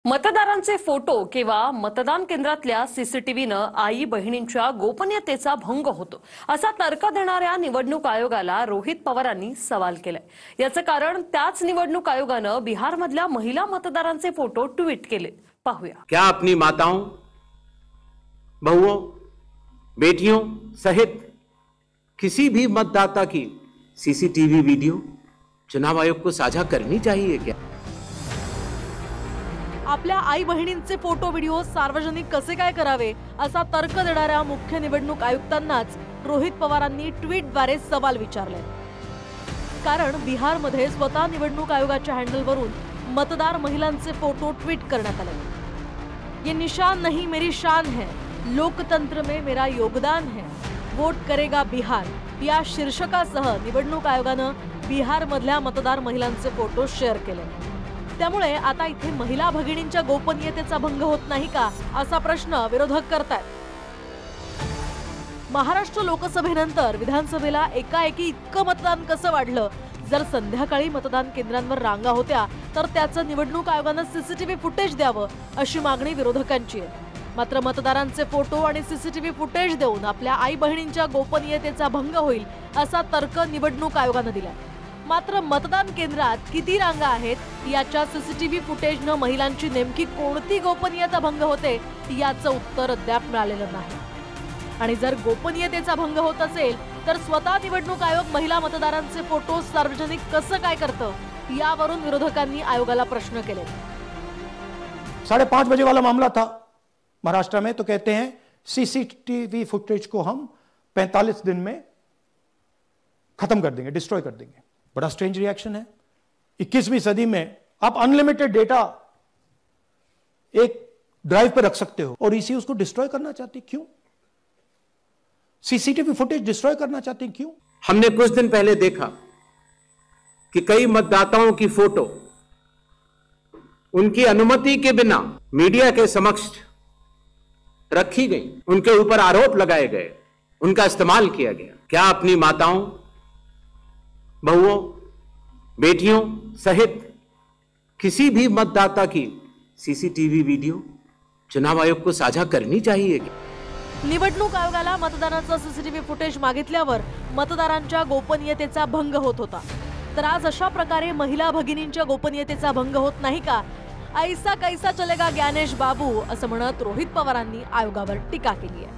मतदारांचे फोटो किंवा मतदान केंद्रातल्या सीसीटीव्हीनं आई बहिणींच्या गोपनीयतेचा भंग होतो असा तर्क देणाऱ्या निवडणूक आयोगाला रोहित पवारांनी सवाल केलाय। याचं कारण त्याच निवडणूक आयोगानं बिहारमधल्या महिला मतदारांचे फोटो ट्विट केले। पाहूया। क्या अपनी माताओं, बहुओं, बेटियों सहित किसी भी मतदाता की सीसीटीवी वीडियो चुनाव आयोग को साझा करनी चाहिए क्या? आपल्या आई बहिणींचे फोटो व्हिडिओ सार्वजनिक कसे काय करावे असा तर्क देणाऱ्या मुख्य निवडणूक आयुक्तांनाच रोहित पवारांनी ट्विटद्वारे सवाल विचारले। कारण बिहारमध्ये स्वतः निवडणूक आयोगाच्या हँडलवरून मतदार महिलांचे फोटो ट्विट करण्यात आले। ये निशान नहीं मेरी शान है, लोकतंत्र में मेरा योगदान है, वोट करेगा बिहार या शीर्षकासह निवडणूक आयोगानं बिहारमधल्या मतदार महिलांचे फोटो शेअर केले। त्यामुळे आता इथे महिला भगिनींच्या गोपनीयतेचा भंग होत नाही का असा प्रश्न विरोधक करतायत। महाराष्ट्र लोकसभेनंतर विधानसभेला एकाएकी इतकं मतदान कसं वाढलं? जर संध्याकाळी मतदान केंद्रांवर रांगा होत्या तर त्याचं निवडणूक आयोगानं सीसीटीव्ही फुटेज द्यावं अशी मागणी विरोधकांची आहे। मात्र मतदारांचे फोटो आणि सीसीटीव्ही फुटेज देऊन आपल्या आई बहिणींच्या गोपनीयतेचा भंग होईल असा तर्क निवडणूक आयोगानं दिलाय। मात्र मतदान केंद्रात किती रांगा आहेत याच्या सीसीटीव्ही फुटेजनं महिलांची नेमकी कोणती गोपनीयता भंग होते याचं उत्तर अद्याप मिळालेलं नाही। आणि जर गोपनीयतेचा भंग होत असेल तर स्वतः निवडणूक आयोग महिला मतदारांचे फोटो सार्वजनिक कसं काय करतं यावरून विरोधकांनी आयोगाला प्रश्न केले। 5:30 बजे वाला मामला था महाराष्ट्र में, तो कहते हैं सीसीटीवी फुटेज को हम 45 दिन में खत्म कर देंगे, डिस्ट्रॉय कर देंगे। बड़ा स्ट्रेंज रिएक्शन है। 21वीं सदी में आप अनलिमिटेड डेटा एक ड्राइव पर रख सकते हो और इसी उसको डिस्ट्रॉय करना चाहते, क्यों? सीसीटीवी फुटेज डिस्ट्रॉय करना चाहते हैं, क्यों? हमने कुछ दिन पहले देखा कि कई मतदाताओं की फोटो उनकी अनुमति के बिना मीडिया के समक्ष रखी गई, उनके ऊपर आरोप लगाए गए, उनका इस्तेमाल किया गया। क्या अपनी माताओं, बहुओं, बेटियों सहित किसी भी मतदाता की सीसीटीवी वीडियो चुनाव आयोग को साझा करनी चाहिए क्या? निवडणूक आयोगाला मतदानाचं सीसीटीव्ही फुटेज मागितल्यावर मतदारांच्या गोपनीयतेचा भंग होत होता, तर आज अशा प्रकारे महिला भगिनींच्या गोपनीयतेचा भंग होत नाही का? ऐसा कैसा चलेगा ज्ञानेश बाबू असं म्हणत रोहित पवारांनी आयोगावर टीका केली आहे।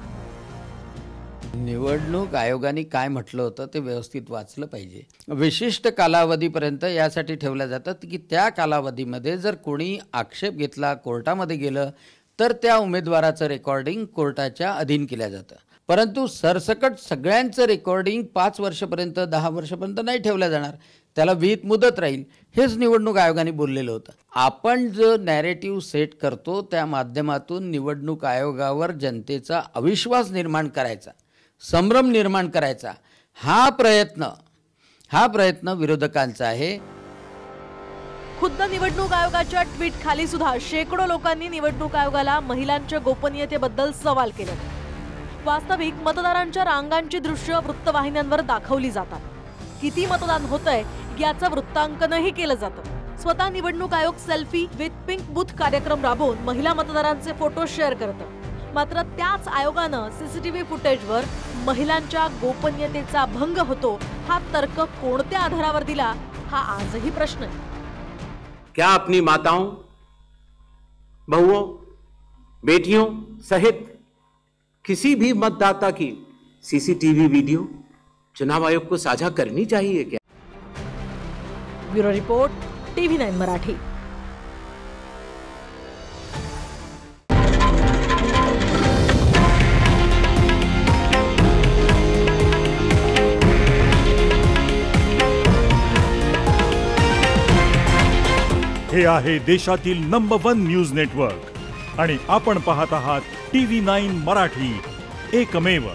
निवडणूक आयोगाने काय म्हटलं होतं ते व्यवस्थित वाचलं पाहिजे। विशिष्ट कालावधीपर्यंत यासाठी ठेवल्या जातात की त्या कालावधीमध्ये जर कोणी आक्षेप घेतला, कोर्टामध्ये गेलं तर त्या उमेदवाराचं रेकॉर्डिंग कोर्टाच्या अधीन केलं जातं। परंतु सरसकट सगळ्यांचं रेकॉर्डिंग 5 वर्षापर्यंत 10 वर्षापर्यंत नाही ठेवलं जाणार, त्याला विहित मुदत राहील, हेच निवडणूक आयोगाने बोललेलं होतं। आपण जो नॅरेटिव्ह सेट करतो त्या माध्यमातून निवडणूक आयोगावर जनतेचा अविश्वास निर्माण करायचा, संभ्रम निर्माण करायचा हा प्रयत्न विरोधकांचा आहे। खुद्द निवडणूक आयोगाच्या ट्विट खाली सुद्धा शेकडो लोकांनी निवडणूक आयोगाला महिलांच्या गोपनीयतेबद्दल सवाल केले। वास्तविक मतदारांच्या रांगांची दृश्य वृत्तवाहिन्यांवर दाखवली जातात, किती मतदान होतंय याचं वृत्तांकनही केलं जातं। स्वतः निवडणूक आयोग सेल्फी विथ पिंक बूथ कार्यक्रम राबवून महिला मतदारांचे फोटो शेअर करतं। मात्र त्याच आयोगानं सीसीटीव्ही फुटेजवर महिलांच्या गोपनीयतेचा भंग होतो हा तर्क कोणत्या आधारावर दिला हा आजही प्रश्न आहे। क्या अपनी माताओं, बहुओं, बेटियों सहित किसी भी मतदाता की सीसीटीवी वीडियो चुनाव आयोग को साझा करनी चाहिए क्या? Bureau report, TV9 Marathi. हे आहे देशातील नंबर 1 न्यूज नेटवर्क आणि आपण पाहत आहात TV9 मराठी, एकमेव।